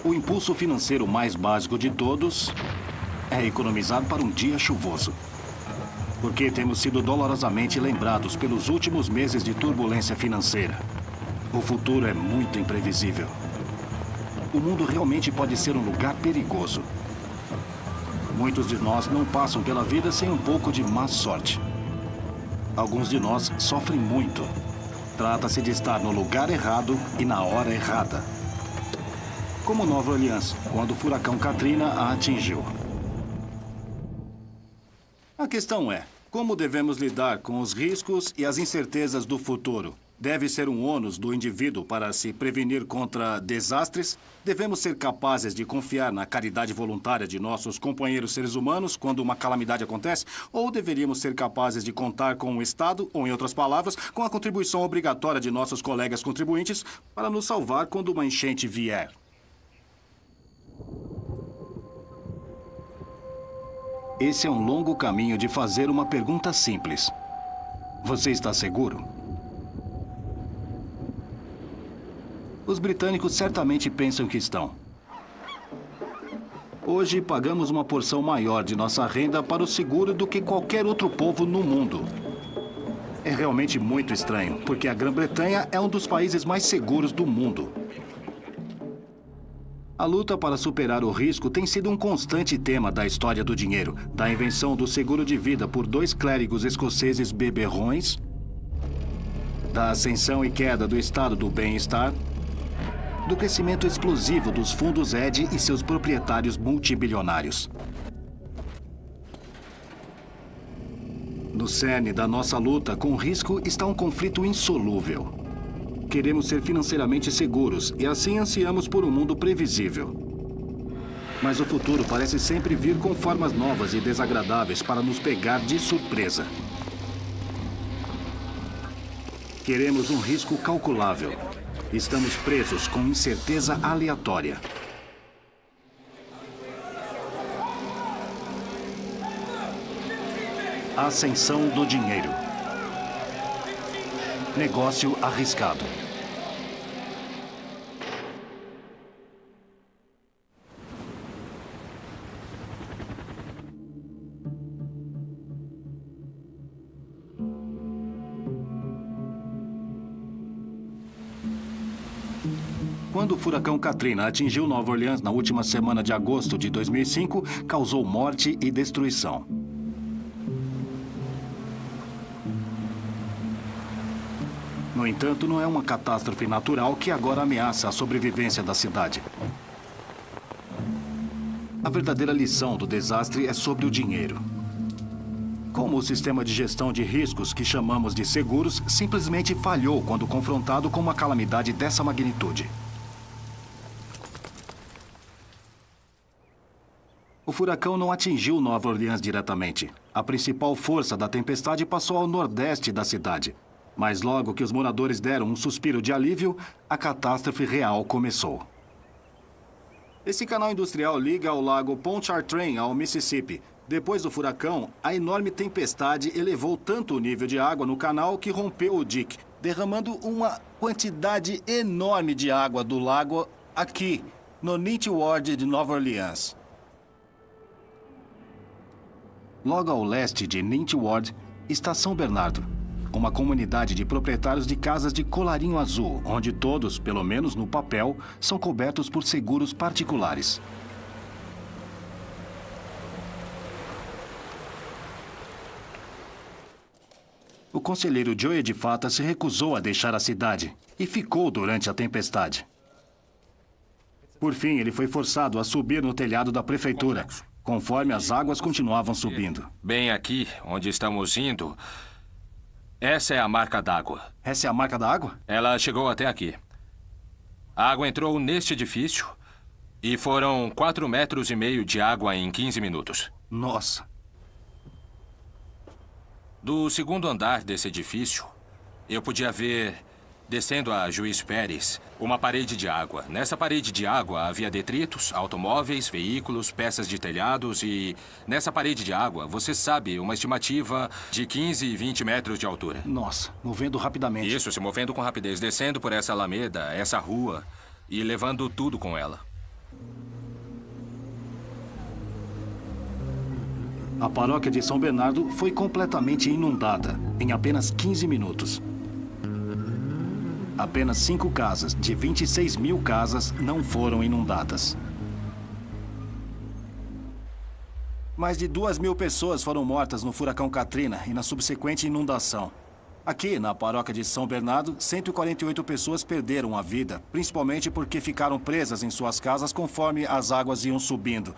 O impulso financeiro mais básico de todos é economizar para um dia chuvoso. Porque temos sido dolorosamente lembrados pelos últimos meses de turbulência financeira. O futuro é muito imprevisível. O mundo realmente pode ser um lugar perigoso. Muitos de nós não passam pela vida sem um pouco de má sorte. Alguns de nós sofrem muito. Trata-se de estar no lugar errado e na hora errada. Como Nova Orleans, quando o furacão Katrina a atingiu. A questão é, como devemos lidar com os riscos e as incertezas do futuro? Deve ser um ônus do indivíduo para se prevenir contra desastres? Devemos ser capazes de confiar na caridade voluntária de nossos companheiros seres humanos quando uma calamidade acontece? Ou deveríamos ser capazes de contar com o Estado, ou em outras palavras, com a contribuição obrigatória de nossos colegas contribuintes para nos salvar quando uma enchente vier? Esse é um longo caminho de fazer uma pergunta simples. Você está seguro? Os britânicos certamente pensam que estão. Hoje, pagamos uma porção maior de nossa renda para o seguro do que qualquer outro povo no mundo. É realmente muito estranho, porque a Grã-Bretanha é um dos países mais seguros do mundo. A luta para superar o risco tem sido um constante tema da história do dinheiro, da invenção do seguro de vida por 2 clérigos escoceses beberrões, da ascensão e queda do estado do bem-estar, do crescimento explosivo dos fundos Ed e seus proprietários multibilionários. No cerne da nossa luta com o risco está um conflito insolúvel. Queremos ser financeiramente seguros e assim ansiamos por um mundo previsível. Mas o futuro parece sempre vir com formas novas e desagradáveis para nos pegar de surpresa. Queremos um risco calculável. Estamos presos com incerteza aleatória. Ascensão do dinheiro. Negócio arriscado. Quando o furacão Katrina atingiu Nova Orleans na última semana de agosto de 2005, causou morte e destruição. No entanto, não é uma catástrofe natural que agora ameaça a sobrevivência da cidade. A verdadeira lição do desastre é sobre o dinheiro. Como o sistema de gestão de riscos que chamamos de seguros simplesmente falhou quando confrontado com uma calamidade dessa magnitude. O furacão não atingiu Nova Orleans diretamente. A principal força da tempestade passou ao nordeste da cidade. Mas logo que os moradores deram um suspiro de alívio, a catástrofe real começou. Esse canal industrial liga o lago Pontchartrain ao Mississippi. Depois do furacão, a enorme tempestade elevou tanto o nível de água no canal que rompeu o dique, derramando uma quantidade enorme de água do lago aqui, no Ninth Ward de Nova Orleans. Logo ao leste de Ninth Ward está São Bernardo, uma comunidade de proprietários de casas de colarinho azul, onde todos, pelo menos no papel, são cobertos por seguros particulares. O conselheiro Joe de Fata se recusou a deixar a cidade e ficou durante a tempestade. Por fim, ele foi forçado a subir no telhado da prefeitura, conforme as águas continuavam subindo. Bem aqui, onde estamos indo, essa é a marca d'água. Essa é a marca da água? Ela chegou até aqui. A água entrou neste edifício e foram 4,5 metros de água em 15 minutos. Nossa. Do segundo andar desse edifício, eu podia ver, descendo a Juiz Pérez, uma parede de água. Nessa parede de água havia detritos, automóveis, veículos, peças de telhados e... Nessa parede de água, você sabe, uma estimativa de 15 e 20 metros de altura. Nossa, movendo rapidamente. Isso, se movendo com rapidez, descendo por essa alameda, essa rua e levando tudo com ela. A paróquia de São Bernardo foi completamente inundada em apenas 15 minutos. Apenas 5 casas de 26 mil casas não foram inundadas. Mais de 2.000 pessoas foram mortas no furacão Katrina e na subsequente inundação. Aqui, na paróquia de São Bernardo, 148 pessoas perderam a vida, principalmente porque ficaram presas em suas casas conforme as águas iam subindo.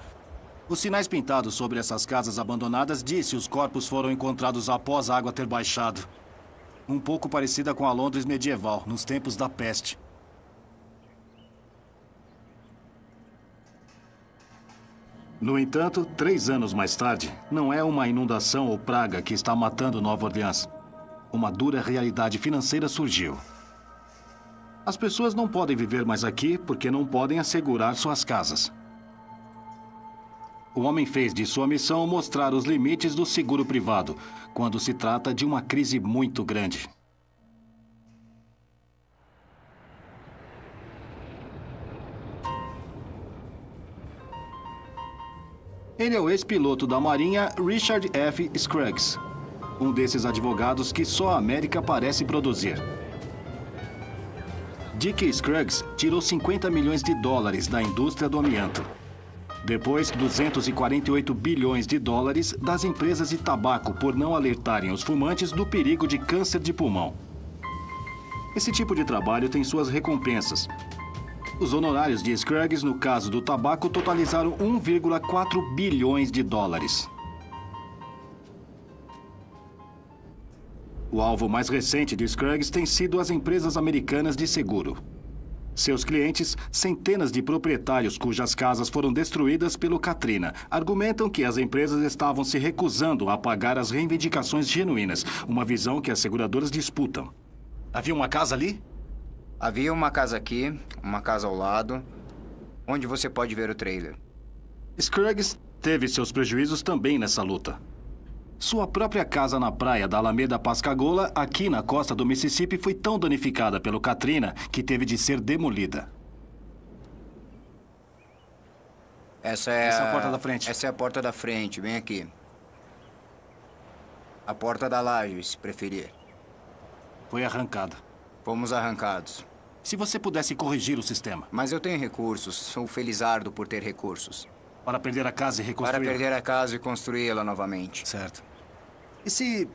Os sinais pintados sobre essas casas abandonadas diz se os corpos foram encontrados após a água ter baixado. Um pouco parecida com a Londres medieval, nos tempos da peste. No entanto, 3 anos mais tarde, não é uma inundação ou praga que está matando Nova Orleans. Uma dura realidade financeira surgiu. As pessoas não podem viver mais aqui porque não podem assegurar suas casas. O homem fez de sua missão mostrar os limites do seguro privado, quando se trata de uma crise muito grande. Ele é o ex-piloto da Marinha Richard F. Scruggs, um desses advogados que só a América parece produzir. Dick Scruggs tirou 50 milhões de dólares da indústria do amianto. Depois, 248 bilhões de dólares das empresas de tabaco por não alertarem os fumantes do perigo de câncer de pulmão. Esse tipo de trabalho tem suas recompensas. Os honorários de Scruggs, no caso do tabaco, totalizaram 1,4 bilhões de dólares. O alvo mais recente de Scruggs tem sido as empresas americanas de seguro. Seus clientes, centenas de proprietários cujas casas foram destruídas pelo Katrina, argumentam que as empresas estavam se recusando a pagar as reivindicações genuínas, uma visão que as seguradoras disputam. Havia uma casa ali? Havia uma casa aqui, uma casa ao lado, onde você pode ver o trailer. Scruggs teve seus prejuízos também nessa luta. Sua própria casa na praia da Alameda Pascagoula, aqui na costa do Mississippi, foi tão danificada pelo Katrina que teve de ser demolida. Essa é a porta da frente. Essa é a porta da frente, bem aqui. A porta da laje, se preferir. Foi arrancada. Fomos arrancados. Se você pudesse corrigir o sistema. Mas eu tenho recursos. Sou felizardo por ter recursos. Para perder a casa e reconstruí-la? Para perder a casa e construí-la novamente. Certo. E se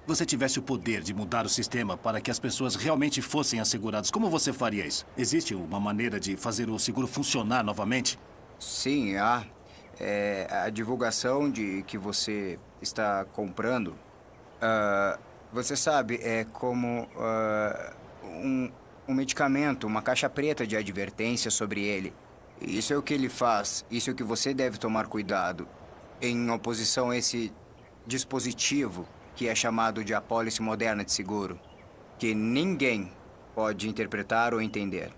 você tivesse o poder de mudar o sistema para que as pessoas realmente fossem asseguradas, como você faria isso? Existe uma maneira de fazer o seguro funcionar novamente? Sim, há. A divulgação de que você está comprando, você sabe, é como um medicamento, uma caixa preta de advertência sobre ele. Isso é o que ele faz, isso é o que você deve tomar cuidado, em oposição a esse dispositivo que é chamado de apólice moderna de seguro, que ninguém pode interpretar ou entender.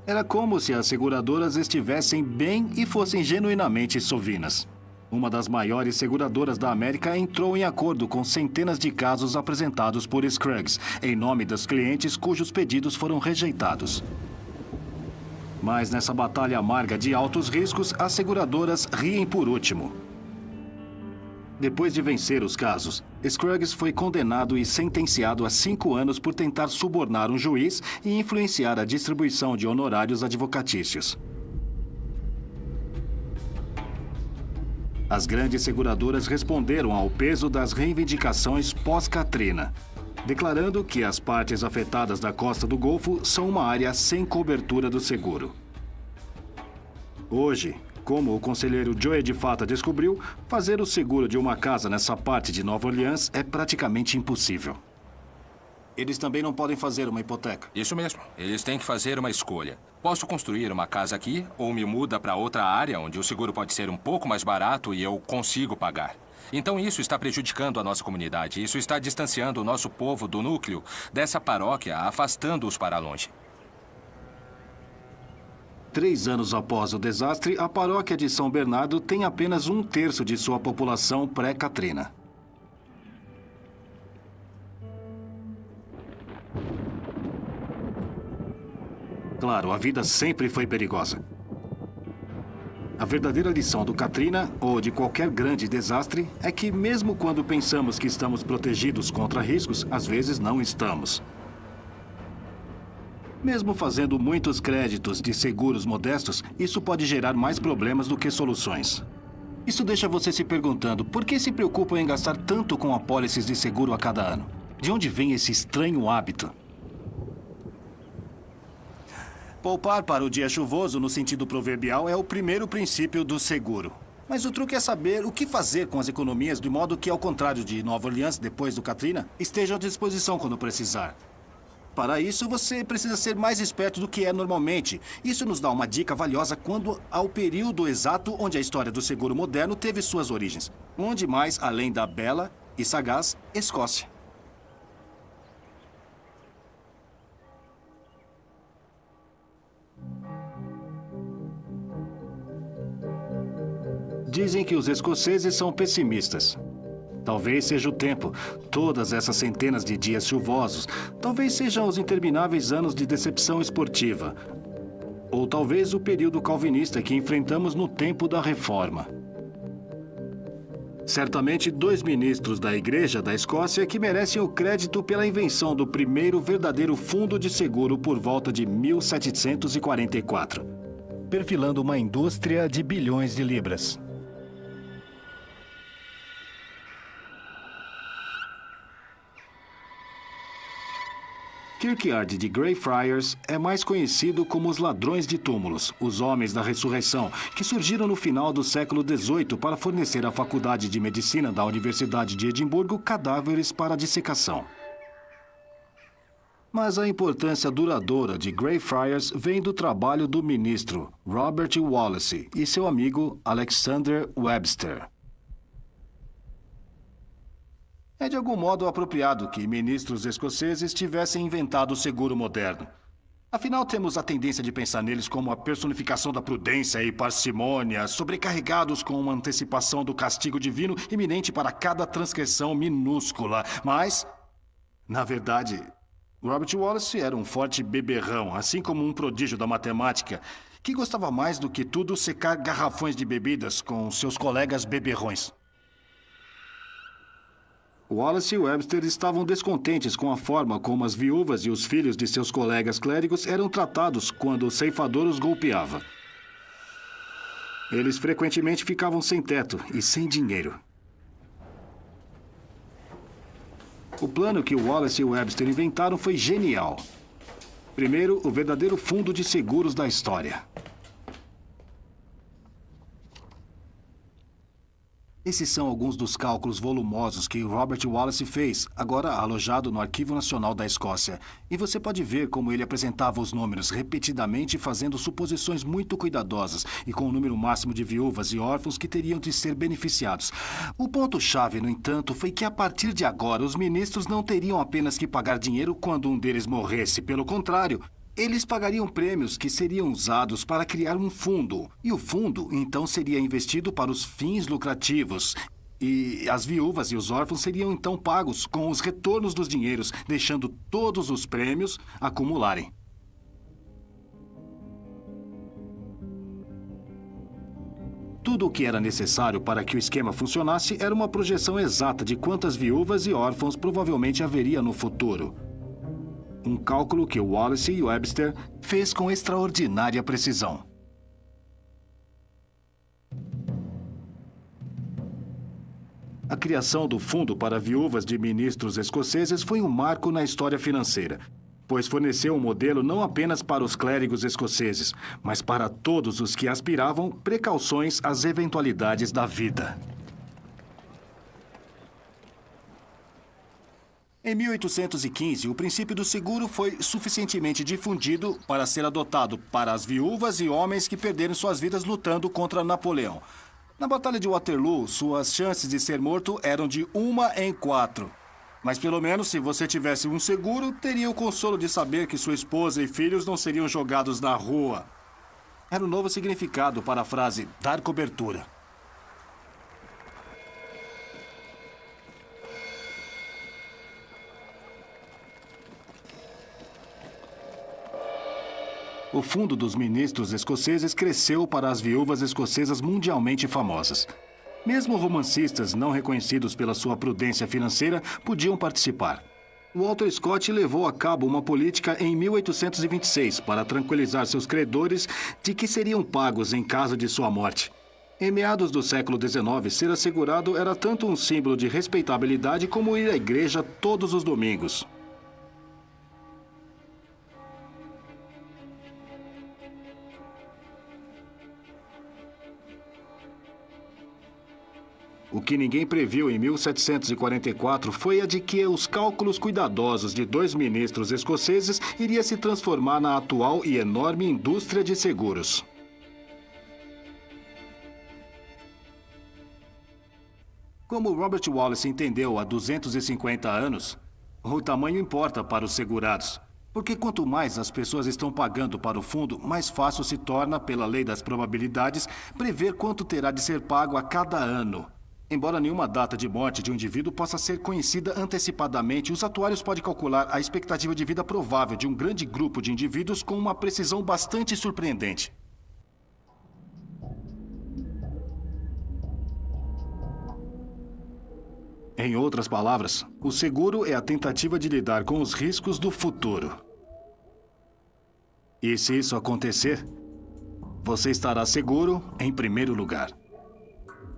Era como se as seguradoras estivessem bem e fossem genuinamente sovinas. Uma das maiores seguradoras da América entrou em acordo com centenas de casos apresentados por Scruggs, em nome dos clientes cujos pedidos foram rejeitados. Mas nessa batalha amarga de altos riscos, as seguradoras riem por último. Depois de vencer os casos, Scruggs foi condenado e sentenciado a 5 anos por tentar subornar um juiz e influenciar a distribuição de honorários advocatícios. As grandes seguradoras responderam ao peso das reivindicações pós-Katrina, declarando que as partes afetadas da costa do Golfo são uma área sem cobertura do seguro. Hoje, como o conselheiro Joey de Fata descobriu, fazer o seguro de uma casa nessa parte de Nova Orleans é praticamente impossível. Eles também não podem fazer uma hipoteca. Isso mesmo. Eles têm que fazer uma escolha. Posso construir uma casa aqui ou me muda para outra área onde o seguro pode ser um pouco mais barato e eu consigo pagar. Então isso está prejudicando a nossa comunidade. Isso está distanciando o nosso povo do núcleo dessa paróquia, afastando-os para longe. 3 anos após o desastre, a paróquia de São Bernardo tem apenas 1/3 de sua população pré-Katrina. Claro, a vida sempre foi perigosa. A verdadeira lição do Katrina, ou de qualquer grande desastre, é que mesmo quando pensamos que estamos protegidos contra riscos, às vezes não estamos. Mesmo fazendo muitos créditos de seguros modestos, isso pode gerar mais problemas do que soluções. Isso deixa você se perguntando por que se preocupam em gastar tanto com apólices de seguro a cada ano? De onde vem esse estranho hábito? Poupar para o dia chuvoso, no sentido proverbial, é o primeiro princípio do seguro. Mas o truque é saber o que fazer com as economias de modo que, ao contrário de Nova Orleans depois do Katrina, estejam à disposição quando precisar. Para isso, você precisa ser mais esperto do que é normalmente. Isso nos dá uma dica valiosa quando ao período exato onde a história do seguro moderno teve suas origens. Onde mais, além da bela e sagaz Escócia. Dizem que os escoceses são pessimistas. Talvez seja o tempo, todas essas centenas de dias chuvosos. Talvez sejam os intermináveis anos de decepção esportiva. Ou talvez o período calvinista que enfrentamos no tempo da Reforma. Certamente 2 ministros da Igreja da Escócia que merecem o crédito pela invenção do primeiro verdadeiro fundo de seguro por volta de 1744, perfilando uma indústria de bilhões de libras. Kirkyard de Greyfriars é mais conhecido como os ladrões de túmulos, os homens da ressurreição, que surgiram no final do século XVIII para fornecer à Faculdade de Medicina da Universidade de Edimburgo cadáveres para dissecação. Mas a importância duradoura de Greyfriars vem do trabalho do ministro Robert Wallis e seu amigo Alexander Webster. É de algum modo apropriado que ministros escoceses tivessem inventado o seguro moderno. Afinal, temos a tendência de pensar neles como a personificação da prudência e parcimônia, sobrecarregados com uma antecipação do castigo divino iminente para cada transgressão minúscula. Mas, na verdade, Robert Wallis era um forte beberrão, assim como um prodígio da matemática, que gostava mais do que tudo secar garrafões de bebidas com seus colegas beberrões. Wallace e Webster estavam descontentes com a forma como as viúvas e os filhos de seus colegas clérigos eram tratados quando o ceifador os golpeava. Eles frequentemente ficavam sem teto e sem dinheiro. O plano que Wallace e Webster inventaram foi genial. Primeiro, o verdadeiro fundo de seguros da história. Esses são alguns dos cálculos volumosos que Robert Wallis fez, agora alojado no Arquivo Nacional da Escócia. E você pode ver como ele apresentava os números repetidamente, fazendo suposições muito cuidadosas e com o número máximo de viúvas e órfãos que teriam de ser beneficiados. O ponto-chave, no entanto, foi que a partir de agora os ministros não teriam apenas que pagar dinheiro quando um deles morresse. Pelo contrário, eles pagariam prêmios que seriam usados para criar um fundo. E o fundo, então, seria investido para os fins lucrativos. E as viúvas e os órfãos seriam, então, pagos com os retornos dos dinheiros, deixando todos os prêmios acumularem. Tudo o que era necessário para que o esquema funcionasse era uma projeção exata de quantas viúvas e órfãos provavelmente haveria no futuro. Um cálculo que Wallace e Webster fez com extraordinária precisão. A criação do Fundo para Viúvas de Ministros Escoceses foi um marco na história financeira, pois forneceu um modelo não apenas para os clérigos escoceses, mas para todos os que aspiravam precauções às eventualidades da vida. Em 1815, o princípio do seguro foi suficientemente difundido para ser adotado para as viúvas e homens que perderam suas vidas lutando contra Napoleão. Na Batalha de Waterloo, suas chances de ser morto eram de 1 em 4. Mas pelo menos, se você tivesse um seguro, teria o consolo de saber que sua esposa e filhos não seriam jogados na rua. Era o novo significado para a frase dar cobertura. O fundo dos ministros escoceses cresceu para as viúvas escocesas mundialmente famosas. Mesmo romancistas não reconhecidos pela sua prudência financeira podiam participar. Walter Scott levou a cabo uma política em 1826 para tranquilizar seus credores de que seriam pagos em caso de sua morte. Em meados do século XIX, ser assegurado era tanto um símbolo de respeitabilidade como ir à igreja todos os domingos. O que ninguém previu em 1744 foi a de que os cálculos cuidadosos de 2 ministros escoceses iria se transformar na atual e enorme indústria de seguros. Como Robert Wallace entendeu há 250 anos, o tamanho importa para os segurados. Porque quanto mais as pessoas estão pagando para o fundo, mais fácil se torna, pela lei das probabilidades, prever quanto terá de ser pago a cada ano. Embora nenhuma data de morte de um indivíduo possa ser conhecida antecipadamente, os atuários podem calcular a expectativa de vida provável de um grande grupo de indivíduos com uma precisão bastante surpreendente. Em outras palavras, o seguro é a tentativa de lidar com os riscos do futuro. E se isso acontecer, você estará seguro em primeiro lugar.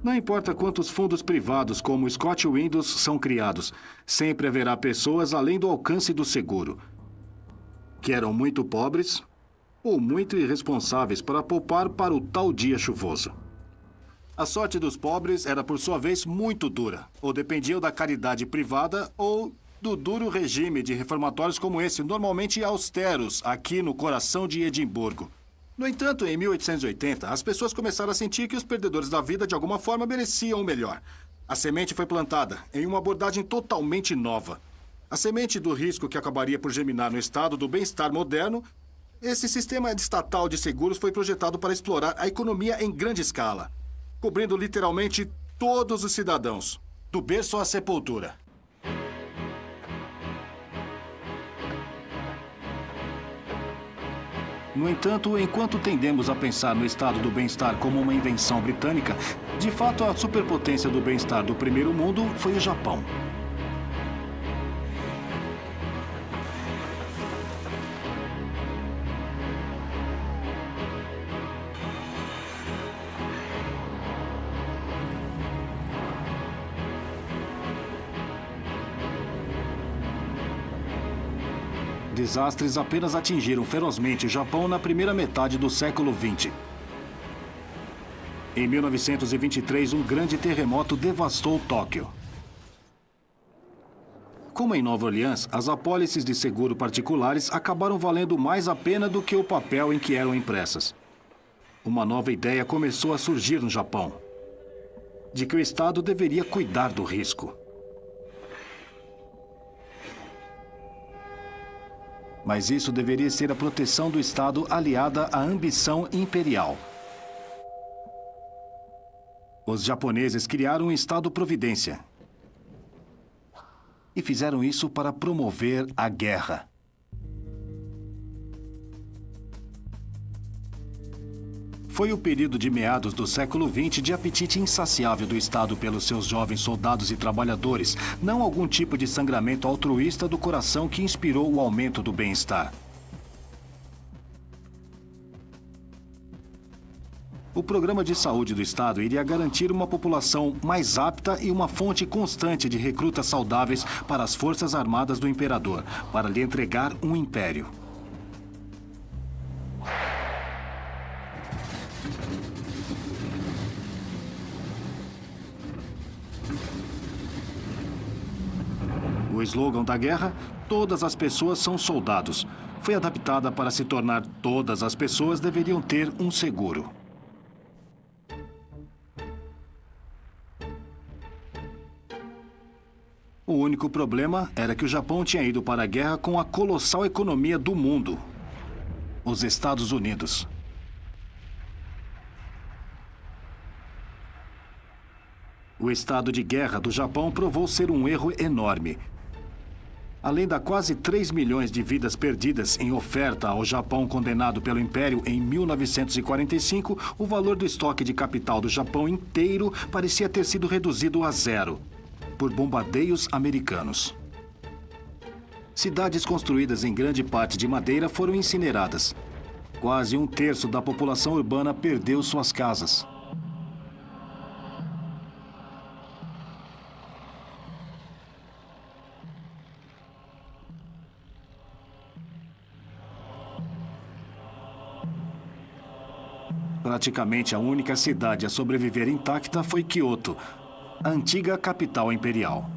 Não importa quantos fundos privados como o Scott Windows são criados, sempre haverá pessoas além do alcance do seguro, que eram muito pobres ou muito irresponsáveis para poupar para o tal dia chuvoso. A sorte dos pobres era, por sua vez, muito dura, ou dependiam da caridade privada ou do duro regime de reformatórios como esse, normalmente austeros, aqui no coração de Edimburgo. No entanto, em 1880, as pessoas começaram a sentir que os perdedores da vida, de alguma forma, mereciam o melhor. A semente foi plantada em uma abordagem totalmente nova. A semente do risco que acabaria por germinar no estado do bem-estar moderno. Esse sistema estatal de seguros foi projetado para explorar a economia em grande escala, cobrindo literalmente todos os cidadãos, do berço à sepultura. No entanto, enquanto tendemos a pensar no estado do bem-estar como uma invenção britânica, de fato a superpotência do bem-estar do primeiro mundo foi o Japão. Desastres apenas atingiram ferozmente o Japão na primeira metade do século XX. Em 1923, um grande terremoto devastou Tóquio. Como em Nova Orleans, as apólices de seguro particulares acabaram valendo mais a pena do que o papel em que eram impressas. Uma nova ideia começou a surgir no Japão, de que o Estado deveria cuidar do risco. Mas isso deveria ser a proteção do Estado aliada à ambição imperial. Os japoneses criaram um Estado-providência. E fizeram isso para promover a guerra. Foi o período de meados do século XX de apetite insaciável do Estado pelos seus jovens soldados e trabalhadores, não algum tipo de sangramento altruísta do coração que inspirou o aumento do bem-estar. O programa de saúde do Estado iria garantir uma população mais apta e uma fonte constante de recrutas saudáveis para as forças armadas do imperador, para lhe entregar um império. O slogan da guerra, "Todas as pessoas são soldados", foi adaptada para se tornar "Todas as pessoas deveriam ter um seguro". O único problema era que o Japão tinha ido para a guerra com a colossal economia do mundo, os Estados Unidos. O estado de guerra do Japão provou ser um erro enorme. Além da quase 3 milhões de vidas perdidas em oferta ao Japão condenado pelo Império em 1945, o valor do estoque de capital do Japão inteiro parecia ter sido reduzido a zero por bombardeios americanos. Cidades construídas em grande parte de madeira foram incineradas. Quase um terço da população urbana perdeu suas casas. Praticamente a única cidade a sobreviver intacta foi Kyoto, a antiga capital imperial.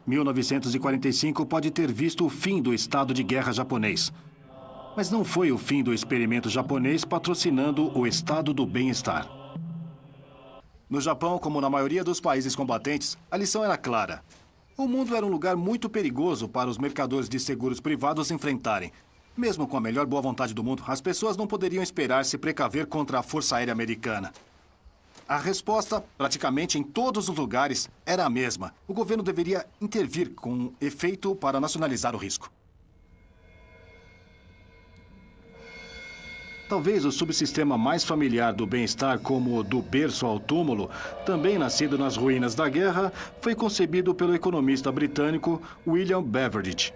1945 pode ter visto o fim do estado de guerra japonês. Mas não foi o fim do experimento japonês patrocinando o estado do bem-estar. No Japão, como na maioria dos países combatentes, a lição era clara. O mundo era um lugar muito perigoso para os mercadores de seguros privados enfrentarem. Mesmo com a melhor boa vontade do mundo, as pessoas não poderiam esperar se precaver contra a Força Aérea Americana. A resposta, praticamente em todos os lugares, era a mesma. O governo deveria intervir com efeito para nacionalizar o risco. Talvez o subsistema mais familiar do bem-estar, como o do berço ao túmulo, também nascido nas ruínas da guerra, foi concebido pelo economista britânico William Beveridge.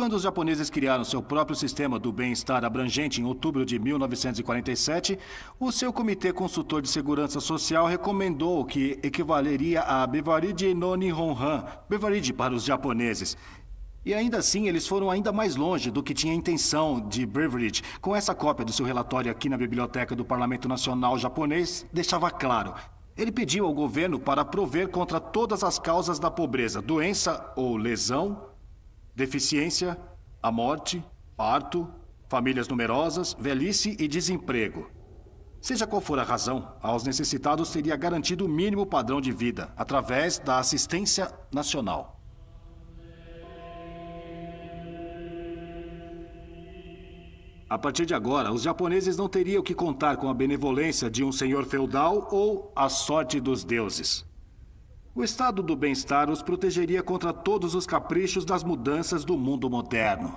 Quando os japoneses criaram seu próprio sistema do bem-estar abrangente em outubro de 1947, o seu Comitê Consultor de Segurança Social recomendou o que equivaleria a Bevaride no Nihonhan, Bevaride para os japoneses. E ainda assim, eles foram ainda mais longe do que tinha a intenção de Beveridge. Com essa cópia do seu relatório aqui na biblioteca do Parlamento Nacional Japonês, deixava claro. Ele pediu ao governo para prover contra todas as causas da pobreza, doença ou lesão, deficiência, a morte, parto, famílias numerosas, velhice e desemprego. Seja qual for a razão, aos necessitados seria garantido o mínimo padrão de vida, através da assistência nacional. A partir de agora, os japoneses não teriam que contar com a benevolência de um senhor feudal ou a sorte dos deuses. O estado do bem-estar os protegeria contra todos os caprichos das mudanças do mundo moderno.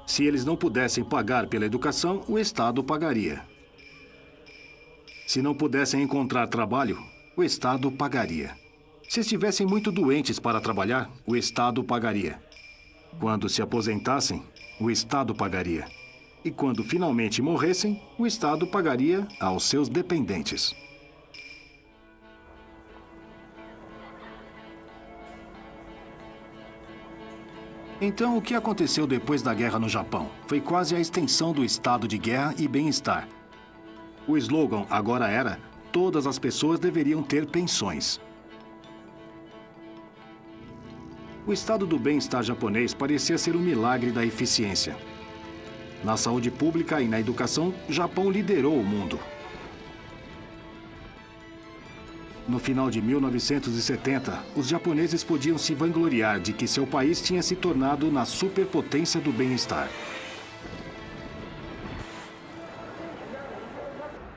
Se eles não pudessem pagar pela educação, o Estado pagaria. Se não pudessem encontrar trabalho, o Estado pagaria. Se estivessem muito doentes para trabalhar, o Estado pagaria. Quando se aposentassem, o Estado pagaria. E quando finalmente morressem, o Estado pagaria aos seus dependentes. Então, o que aconteceu depois da guerra no Japão? Foi quase a extensão do estado de guerra e bem-estar. O slogan agora era: todas as pessoas deveriam ter pensões. O estado do bem-estar japonês parecia ser um milagre da eficiência. Na saúde pública e na educação, o Japão liderou o mundo. No final de 1970, os japoneses podiam se vangloriar de que seu país tinha se tornado na superpotência do bem-estar.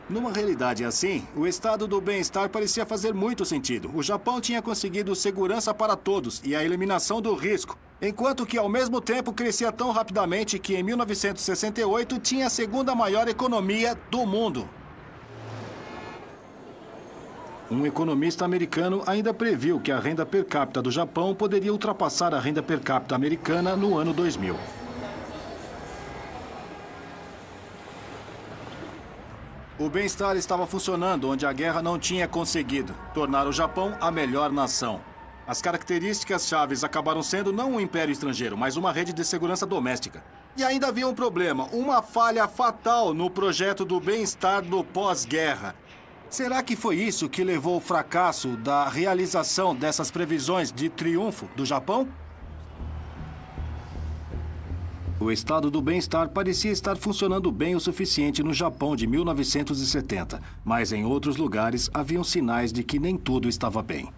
Numa realidade assim, o estado do bem-estar parecia fazer muito sentido. O Japão tinha conseguido segurança para todos e a eliminação do risco, enquanto que, ao mesmo tempo, crescia tão rapidamente que, em 1968, tinha a segunda maior economia do mundo. Um economista americano ainda previu que a renda per capita do Japão poderia ultrapassar a renda per capita americana no ano 2000. O bem-estar estava funcionando onde a guerra não tinha conseguido tornar o Japão a melhor nação. As características chaves acabaram sendo não um império estrangeiro, mas uma rede de segurança doméstica. E ainda havia um problema, uma falha fatal no projeto do bem-estar do pós-guerra. Será que foi isso que levou ao fracasso da realização dessas previsões de triunfo do Japão? O estado do bem-estar parecia estar funcionando bem o suficiente no Japão de 1970, mas em outros lugares haviam sinais de que nem tudo estava bem.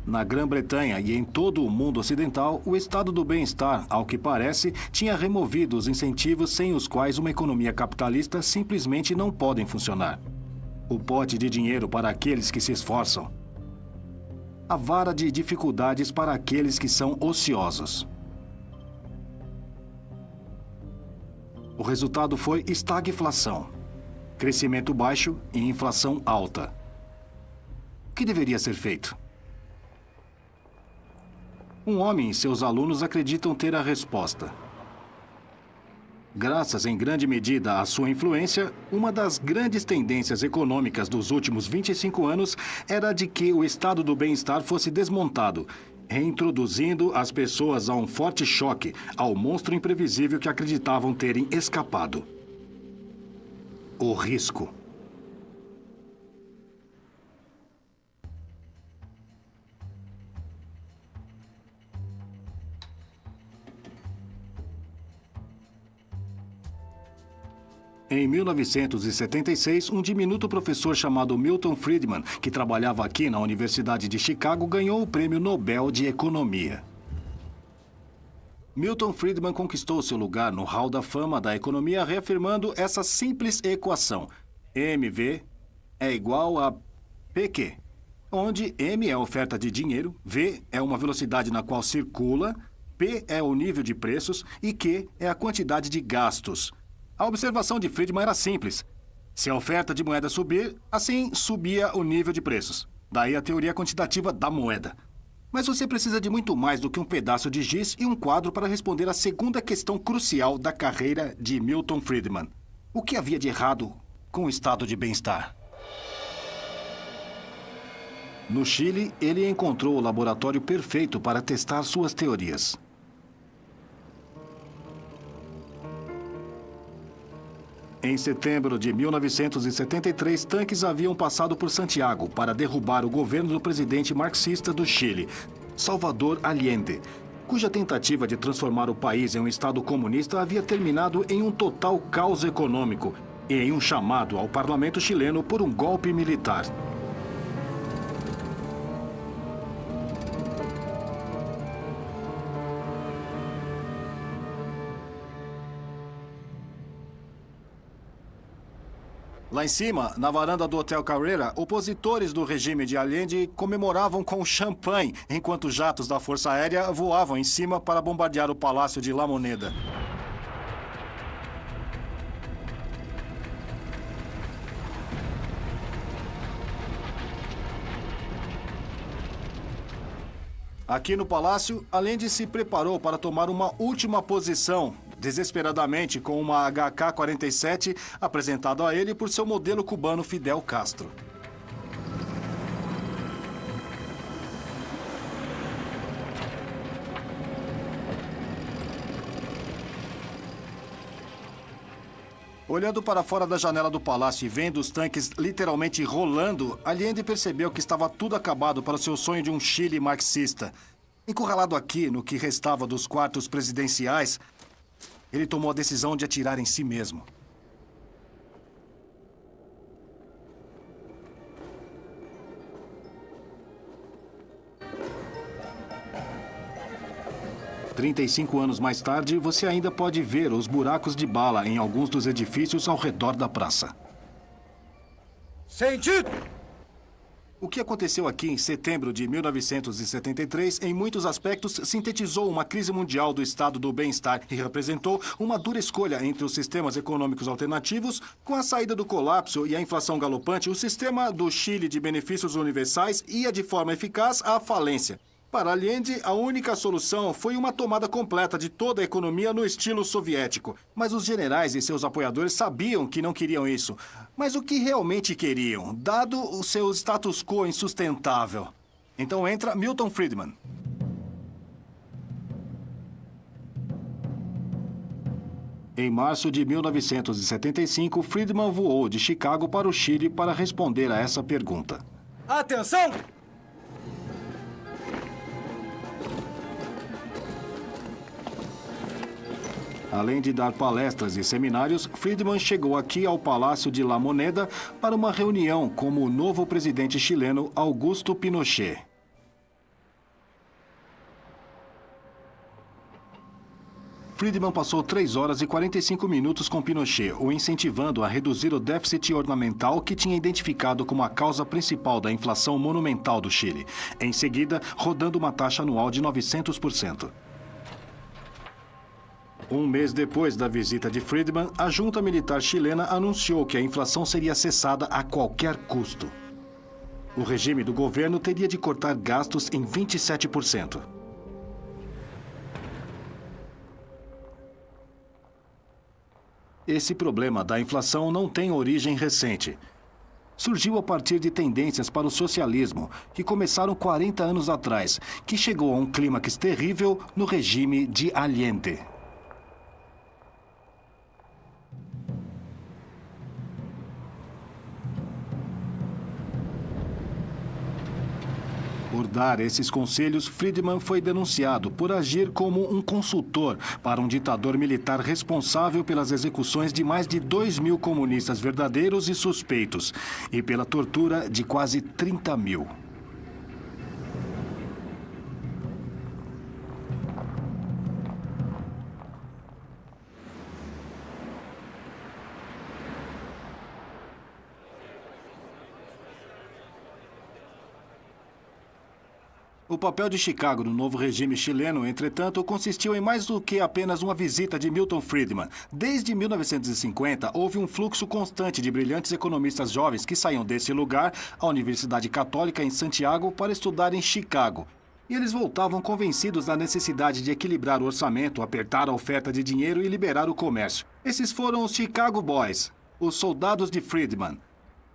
Na Grã-Bretanha e em todo o mundo ocidental, o estado do bem-estar, ao que parece, tinha removido os incentivos sem os quais uma economia capitalista simplesmente não pode funcionar. O pote de dinheiro para aqueles que se esforçam. A vara de dificuldades para aqueles que são ociosos. O resultado foi estagflação, crescimento baixo e inflação alta. O que deveria ser feito? Um homem e seus alunos acreditam ter a resposta. Graças em grande medida à sua influência, uma das grandes tendências econômicas dos últimos 25 anos era a de que o estado do bem-estar fosse desmontado, reintroduzindo as pessoas a um forte choque, ao monstro imprevisível que acreditavam terem escapado. O risco. Em 1976, um diminuto professor chamado Milton Friedman, que trabalhava aqui na Universidade de Chicago, ganhou o Prêmio Nobel de Economia. Milton Friedman conquistou seu lugar no Hall da Fama da Economia reafirmando essa simples equação. MV é igual a PQ, onde M é a oferta de dinheiro, V é uma velocidade na qual circula, P é o nível de preços e Q é a quantidade de gastos. A observação de Friedman era simples. Se a oferta de moeda subir, assim subia o nível de preços. Daí a teoria quantitativa da moeda. Mas você precisa de muito mais do que um pedaço de giz e um quadro para responder à segunda questão crucial da carreira de Milton Friedman. O que havia de errado com o estado de bem-estar? No Chile, ele encontrou o laboratório perfeito para testar suas teorias. Em setembro de 1973, tanques haviam passado por Santiago para derrubar o governo do presidente marxista do Chile, Salvador Allende, cuja tentativa de transformar o país em um estado comunista havia terminado em um total caos econômico e em um chamado ao parlamento chileno por um golpe militar. Lá em cima, na varanda do Hotel Carrera, opositores do regime de Allende comemoravam com champanhe, enquanto jatos da Força Aérea voavam em cima para bombardear o Palácio de La Moneda. Aqui no palácio, Allende se preparou para tomar uma última posição, desesperadamente com uma HK-47 apresentado a ele por seu modelo cubano Fidel Castro. Olhando para fora da janela do palácio e vendo os tanques literalmente rolando, Allende percebeu que estava tudo acabado para o seu sonho de um Chile marxista. Encurralado aqui, no que restava dos quartos presidenciais, ele tomou a decisão de atirar em si mesmo. "35 anos mais tarde, você ainda pode ver os buracos de bala em alguns dos edifícios ao redor da praça. Sentido! O que aconteceu aqui em setembro de 1973, em muitos aspectos, sintetizou uma crise mundial do estado do bem-estar e representou uma dura escolha entre os sistemas econômicos alternativos. Com a saída do colapso e a inflação galopante, o sistema do Chile de benefícios universais ia de forma eficaz à falência. Para Allende, a única solução foi uma tomada completa de toda a economia no estilo soviético. Mas os generais e seus apoiadores sabiam que não queriam isso. Mas o que realmente queriam, dado o seu status quo insustentável? Então entra Milton Friedman. Em março de 1975, Friedman voou de Chicago para o Chile para responder a essa pergunta. Atenção! Além de dar palestras e seminários, Friedman chegou aqui ao Palácio de La Moneda para uma reunião com o novo presidente chileno Augusto Pinochet. Friedman passou 3 horas e 45 minutos com Pinochet, o incentivando a reduzir o déficit orçamental que tinha identificado como a causa principal da inflação monumental do Chile. Em seguida, rodando uma taxa anual de 900%. Um mês depois da visita de Friedman, a junta militar chilena anunciou que a inflação seria cessada a qualquer custo. O regime do governo teria de cortar gastos em 27%. Esse problema da inflação não tem origem recente. Surgiu a partir de tendências para o socialismo, que começaram 40 anos atrás, que chegou a um clímax terrível no regime de Allende. Por dar esses conselhos, Friedman foi denunciado por agir como um consultor para um ditador militar responsável pelas execuções de mais de 2.000 comunistas verdadeiros e suspeitos e pela tortura de quase 30.000. O papel de Chicago no novo regime chileno, entretanto, consistiu em mais do que apenas uma visita de Milton Friedman. Desde 1950, houve um fluxo constante de brilhantes economistas jovens que saíam desse lugar, a Universidade Católica em Santiago, para estudar em Chicago. E eles voltavam convencidos da necessidade de equilibrar o orçamento, apertar a oferta de dinheiro e liberar o comércio. Esses foram os Chicago Boys, os soldados de Friedman.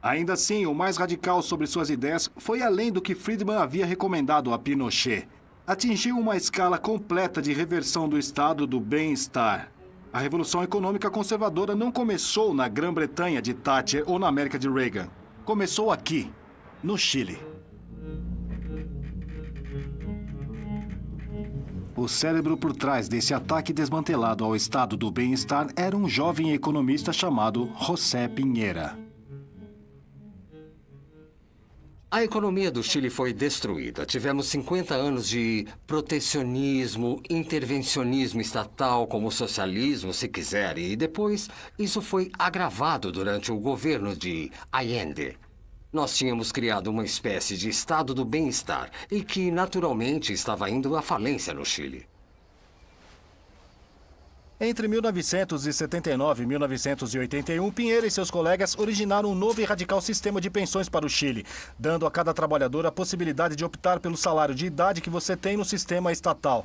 Ainda assim, o mais radical sobre suas ideias foi além do que Friedman havia recomendado a Pinochet. Atingiu uma escala completa de reversão do estado do bem-estar. A Revolução Econômica Conservadora não começou na Grã-Bretanha de Thatcher ou na América de Reagan. Começou aqui, no Chile. O cérebro por trás desse ataque desmantelado ao estado do bem-estar era um jovem economista chamado José Piñera. A economia do Chile foi destruída. Tivemos 50 anos de protecionismo, intervencionismo estatal, como socialismo, se quiser. E depois, isso foi agravado durante o governo de Allende. Nós tínhamos criado uma espécie de estado do bem-estar e que, naturalmente, estava indo à falência no Chile. Entre 1979 e 1981, Piñera e seus colegas originaram um novo e radical sistema de pensões para o Chile, dando a cada trabalhador a possibilidade de optar pelo salário de idade que você tem no sistema estatal.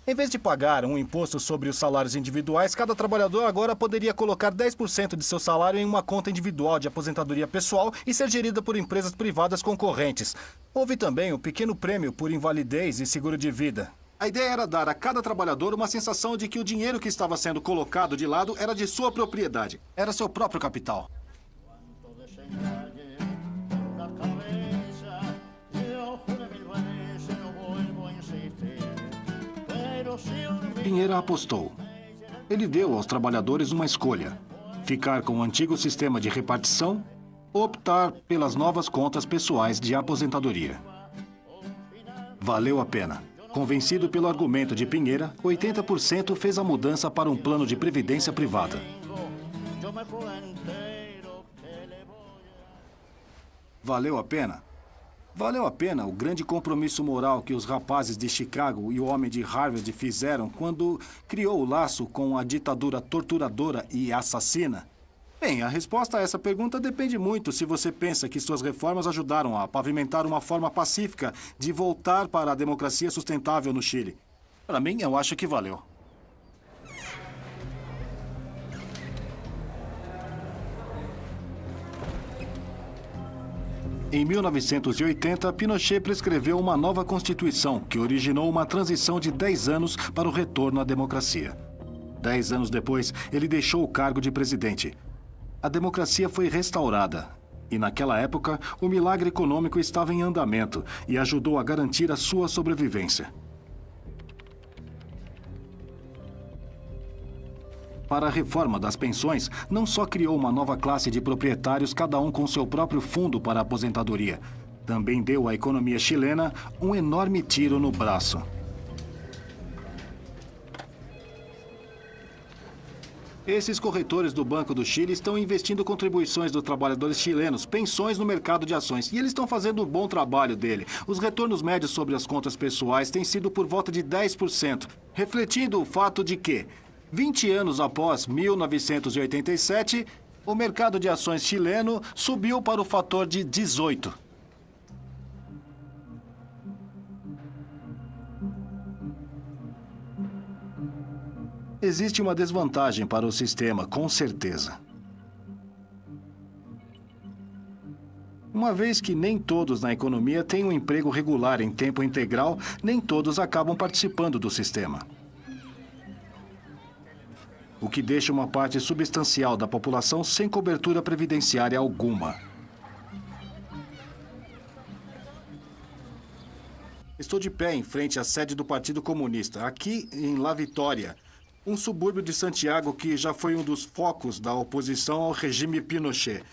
Em vez de pagar um imposto sobre os salários individuais, cada trabalhador agora poderia colocar 10% de seu salário em uma conta individual de aposentadoria pessoal e ser gerida por empresas privadas concorrentes. Houve também um pequeno prêmio por invalidez e seguro de vida. A ideia era dar a cada trabalhador uma sensação de que o dinheiro que estava sendo colocado de lado era de sua propriedade. Era seu próprio capital. Piñera apostou. Ele deu aos trabalhadores uma escolha: ficar com o antigo sistema de repartição ou optar pelas novas contas pessoais de aposentadoria. Valeu a pena. Convencido pelo argumento de Piñera, 80% fez a mudança para um plano de previdência privada. Valeu a pena? Valeu a pena o grande compromisso moral que os rapazes de Chicago e o homem de Harvard fizeram quando criou o laço com a ditadura torturadora e assassina? Bem, a resposta a essa pergunta depende muito se você pensa que suas reformas ajudaram a pavimentar uma forma pacífica de voltar para a democracia sustentável no Chile. Para mim, eu acho que valeu. Em 1980, Pinochet prescreveu uma nova Constituição que originou uma transição de 10 anos para o retorno à democracia. 10 anos depois, ele deixou o cargo de presidente. A democracia foi restaurada. E naquela época, o milagre econômico estava em andamento e ajudou a garantir a sua sobrevivência. Para a reforma das pensões, não só criou uma nova classe de proprietários, cada um com seu próprio fundo para a aposentadoria, também deu à economia chilena um enorme tiro no braço. Esses corretores do Banco do Chile estão investindo contribuições dos trabalhadores chilenos, pensões no mercado de ações. E eles estão fazendo um bom trabalho dele. Os retornos médios sobre as contas pessoais têm sido por volta de 10%, refletindo o fato de que, 20 anos após 1987, o mercado de ações chileno subiu para o fator de 18. Existe uma desvantagem para o sistema, com certeza. Uma vez que nem todos na economia têm um emprego regular em tempo integral, nem todos acabam participando do sistema. O que deixa uma parte substancial da população sem cobertura previdenciária alguma. Estou de pé em frente à sede do Partido Comunista, aqui em La Vitória, um subúrbio de Santiago que já foi um dos focos da oposição ao regime Pinochet.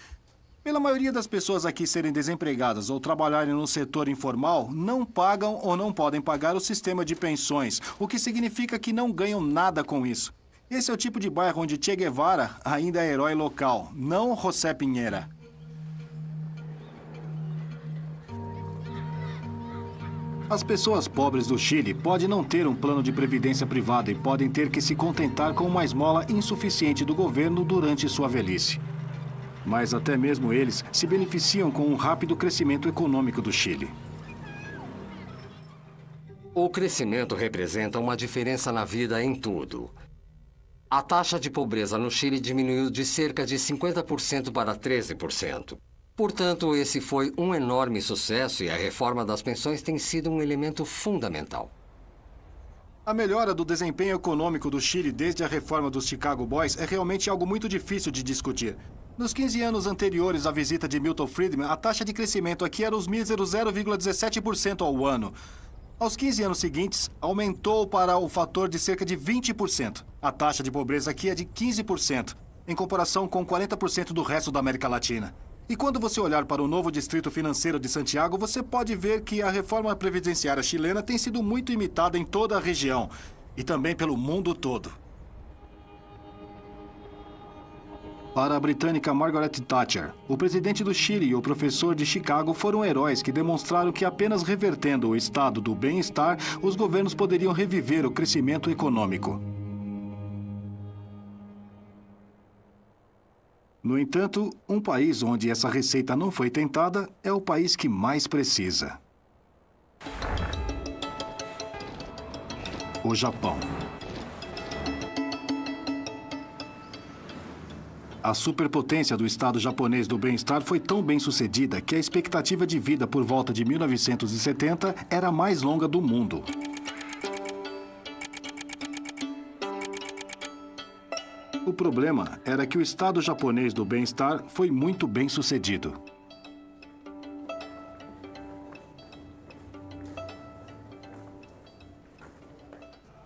Pela maioria das pessoas aqui serem desempregadas ou trabalharem no setor informal, não pagam ou não podem pagar o sistema de pensões, o que significa que não ganham nada com isso. Esse é o tipo de bairro onde Che Guevara ainda é herói local, não José Pinheira. As pessoas pobres do Chile podem não ter um plano de previdência privada e podem ter que se contentar com uma esmola insuficiente do governo durante sua velhice. Mas até mesmo eles se beneficiam com um rápido crescimento econômico do Chile. O crescimento representa uma diferença na vida em tudo. A taxa de pobreza no Chile diminuiu de cerca de 50% para 13%. Portanto, esse foi um enorme sucesso e a reforma das pensões tem sido um elemento fundamental. A melhora do desempenho econômico do Chile desde a reforma dos Chicago Boys é realmente algo muito difícil de discutir. Nos 15 anos anteriores à visita de Milton Friedman, a taxa de crescimento aqui era os míseros 0,17% ao ano. Aos 15 anos seguintes, aumentou para o fator de cerca de 20%. A taxa de pobreza aqui é de 15%, em comparação com 40% do resto da América Latina. E quando você olhar para o novo distrito financeiro de Santiago, você pode ver que a reforma previdenciária chilena tem sido muito imitada em toda a região e também pelo mundo todo. Para a britânica Margaret Thatcher, o presidente do Chile e o professor de Chicago foram heróis que demonstraram que apenas revertendo o estado do bem-estar, os governos poderiam reviver o crescimento econômico. No entanto, um país onde essa receita não foi tentada é o país que mais precisa. O Japão. A superpotência do Estado japonês do bem-estar foi tão bem sucedida que a expectativa de vida por volta de 1970 era a mais longa do mundo. O problema era que o Estado japonês do bem-estar foi muito bem sucedido.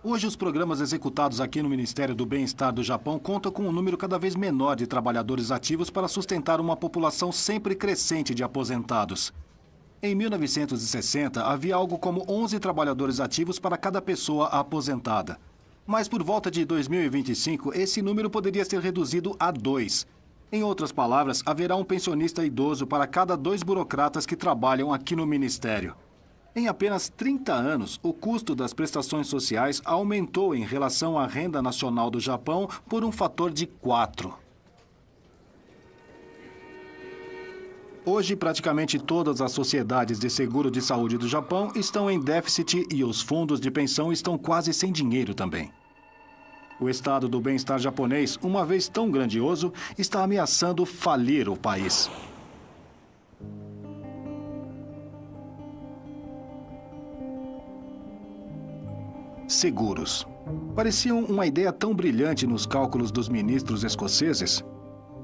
Hoje, os programas executados aqui no Ministério do Bem-Estar do Japão contam com um número cada vez menor de trabalhadores ativos para sustentar uma população sempre crescente de aposentados. Em 1960, havia algo como 11 trabalhadores ativos para cada pessoa aposentada. Mas por volta de 2025, esse número poderia ser reduzido a 2. Em outras palavras, haverá um pensionista idoso para cada 2 burocratas que trabalham aqui no Ministério. Em apenas 30 anos, o custo das prestações sociais aumentou em relação à renda nacional do Japão por um fator de 4. Hoje, praticamente todas as sociedades de seguro de saúde do Japão estão em déficit e os fundos de pensão estão quase sem dinheiro também. O estado do bem-estar japonês, uma vez tão grandioso, está ameaçando falir o país. Seguros. Pareciam uma ideia tão brilhante nos cálculos dos ministros escoceses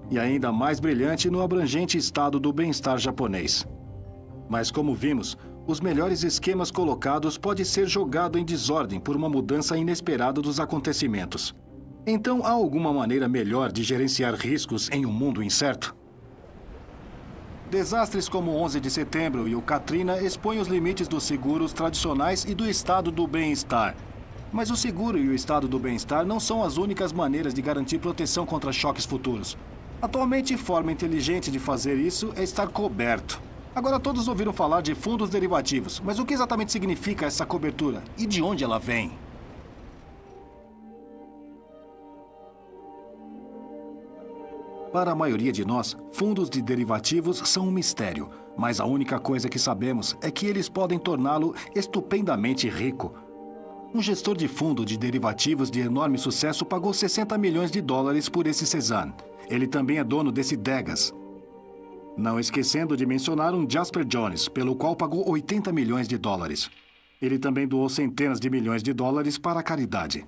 e ainda mais brilhante no abrangente estado do bem-estar japonês. Mas, como vimos, os melhores esquemas colocados podem ser jogados em desordem por uma mudança inesperada dos acontecimentos. Então, há alguma maneira melhor de gerenciar riscos em um mundo incerto? Desastres como o 11 de setembro e o Katrina expõem os limites dos seguros tradicionais e do estado do bem-estar. Mas o seguro e o estado do bem-estar não são as únicas maneiras de garantir proteção contra choques futuros. Atualmente, forma inteligente de fazer isso é estar coberto. Agora todos ouviram falar de fundos derivativos, mas o que exatamente significa essa cobertura? E de onde ela vem? Para a maioria de nós, fundos de derivativos são um mistério, mas a única coisa que sabemos é que eles podem torná-lo estupendamente rico. Um gestor de fundo de derivativos de enorme sucesso pagou $60 milhões por esse Cezanne. Ele também é dono desse Degas. Não esquecendo de mencionar um Jasper Jones, pelo qual pagou $80 milhões. Ele também doou centenas de milhões de dólares para a caridade.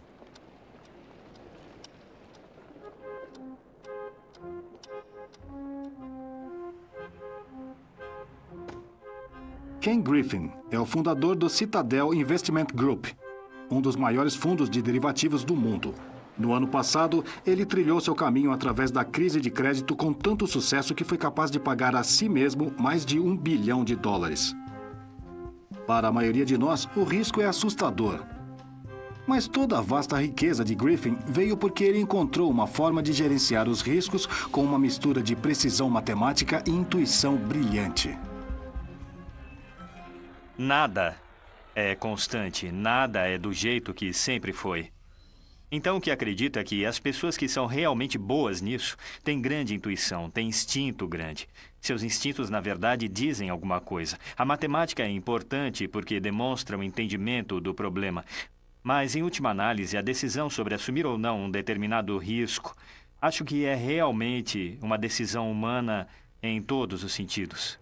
Ken Griffin é o fundador do Citadel Investment Group, um dos maiores fundos de derivativos do mundo. No ano passado, ele trilhou seu caminho através da crise de crédito com tanto sucesso que foi capaz de pagar a si mesmo mais de $1 bilhão. Para a maioria de nós, o risco é assustador. Mas toda a vasta riqueza de Griffin veio porque ele encontrou uma forma de gerenciar os riscos com uma mistura de precisão matemática e intuição brilhante. Nada é constante, nada é do jeito que sempre foi. Então, o que acredito é que as pessoas que são realmente boas nisso têm grande intuição, têm instinto grande. Seus instintos, na verdade, dizem alguma coisa. A matemática é importante porque demonstra o entendimento do problema. Mas, em última análise, a decisão sobre assumir ou não um determinado risco, acho que é realmente uma decisão humana em todos os sentidos.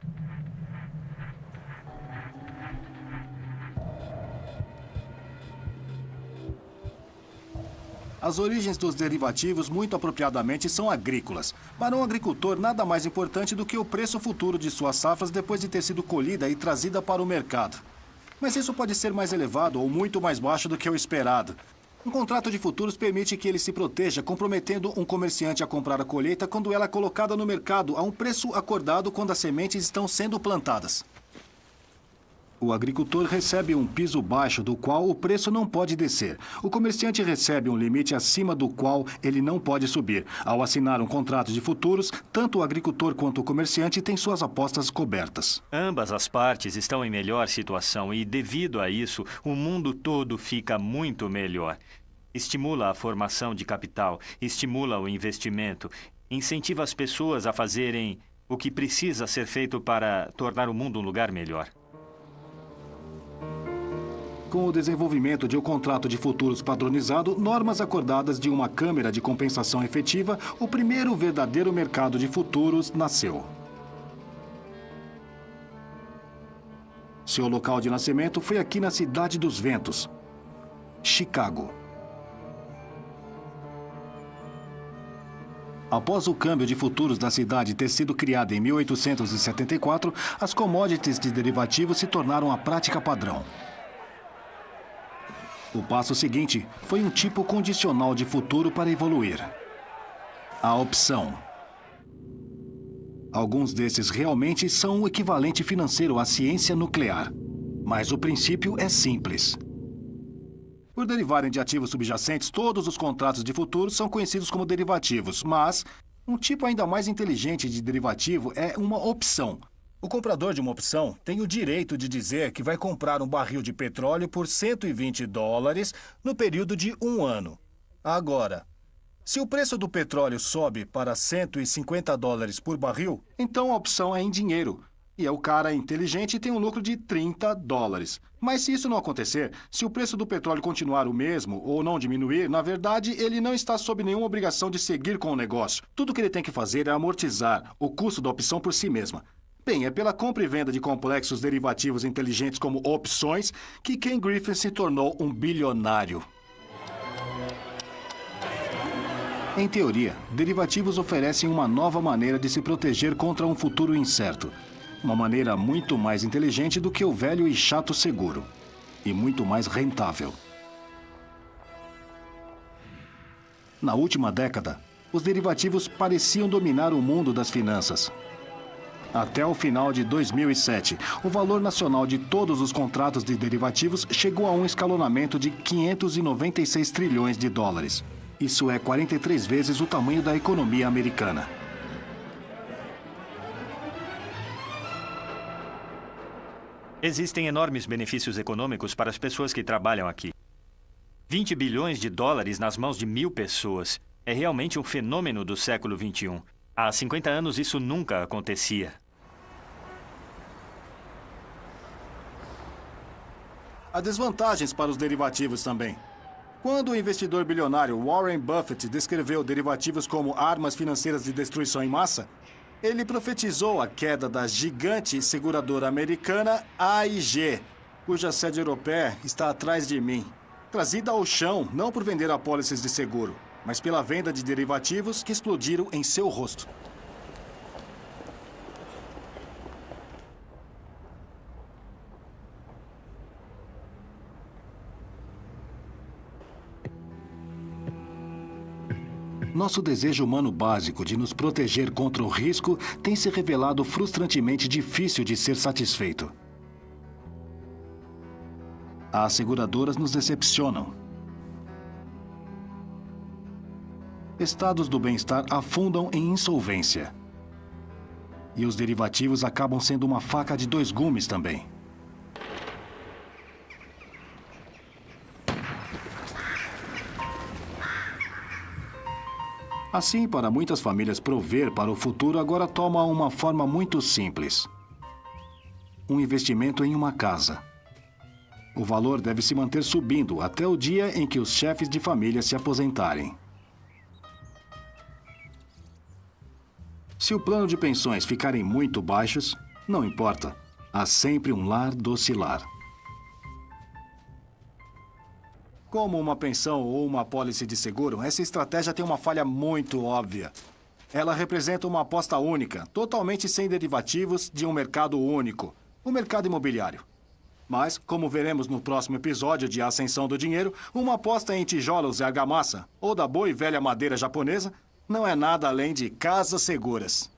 As origens dos derivativos, muito apropriadamente, são agrícolas. Para um agricultor, nada mais importante do que o preço futuro de suas safras depois de ter sido colhida e trazida para o mercado. Mas isso pode ser mais elevado ou muito mais baixo do que o esperado. Um contrato de futuros permite que ele se proteja, comprometendo um comerciante a comprar a colheita quando ela é colocada no mercado a um preço acordado quando as sementes estão sendo plantadas. O agricultor recebe um piso baixo do qual o preço não pode descer. O comerciante recebe um limite acima do qual ele não pode subir. Ao assinar um contrato de futuros, tanto o agricultor quanto o comerciante têm suas apostas cobertas. Ambas as partes estão em melhor situação e, devido a isso, o mundo todo fica muito melhor. Estimula a formação de capital, estimula o investimento, incentiva as pessoas a fazerem o que precisa ser feito para tornar o mundo um lugar melhor. Com o desenvolvimento de um contrato de futuros padronizado, normas acordadas de uma câmara de compensação efetiva, o primeiro verdadeiro mercado de futuros nasceu. Seu local de nascimento foi aqui na Cidade dos Ventos, Chicago. Após o câmbio de futuros da cidade ter sido criado em 1874, as commodities de derivativos se tornaram a prática padrão. O passo seguinte foi um tipo condicional de futuro para evoluir: a opção. Alguns desses realmente são o equivalente financeiro à ciência nuclear, mas o princípio é simples. Por derivarem de ativos subjacentes, todos os contratos de futuros são conhecidos como derivativos, mas um tipo ainda mais inteligente de derivativo é uma opção. O comprador de uma opção tem o direito de dizer que vai comprar um barril de petróleo por $120 no período de 1 ano. Agora, se o preço do petróleo sobe para $150 por barril, então a opção é em dinheiro. E o cara inteligente tem um lucro de $30. Mas se isso não acontecer, se o preço do petróleo continuar o mesmo ou não diminuir, na verdade, ele não está sob nenhuma obrigação de seguir com o negócio. Tudo que ele tem que fazer é amortizar o custo da opção por si mesma. Bem, é pela compra e venda de complexos derivativos inteligentes como opções que Ken Griffin se tornou um bilionário. Em teoria, derivativos oferecem uma nova maneira de se proteger contra um futuro incerto. Uma maneira muito mais inteligente do que o velho e chato seguro. E muito mais rentável. Na última década, os derivativos pareciam dominar o mundo das finanças. Até o final de 2007, o valor nacional de todos os contratos de derivativos chegou a um escalonamento de 596 trilhões de dólares. Isso é 43 vezes o tamanho da economia americana. Existem enormes benefícios econômicos para as pessoas que trabalham aqui. 20 bilhões de dólares nas mãos de 1.000 pessoas. É realmente um fenômeno do século XXI. Há 50 anos isso nunca acontecia. Há desvantagens para os derivativos também. Quando o investidor bilionário Warren Buffett descreveu derivativos como armas financeiras de destruição em massa, ele profetizou a queda da gigante seguradora americana AIG, cuja sede europeia está atrás de mim. Trazida ao chão não por vender apólices de seguro, mas pela venda de derivativos que explodiram em seu rosto. Nosso desejo humano básico de nos proteger contra o risco tem se revelado frustrantemente difícil de ser satisfeito. As seguradoras nos decepcionam. Estados do bem-estar afundam em insolvência. E os derivativos acabam sendo uma faca de dois gumes também. Assim, para muitas famílias, prover para o futuro agora toma uma forma muito simples. Um investimento em uma casa. O valor deve se manter subindo até o dia em que os chefes de família se aposentarem. Se o plano de pensões ficarem muito baixos, não importa. Há sempre um lar docilar. Como uma pensão ou uma apólice de seguro, essa estratégia tem uma falha muito óbvia. Ela representa uma aposta única, totalmente sem derivativos, de um mercado único, o mercado imobiliário. Mas, como veremos no próximo episódio de A Ascensão do Dinheiro, uma aposta em tijolos e argamassa, ou da boa e velha madeira japonesa, não é nada além de casas seguras.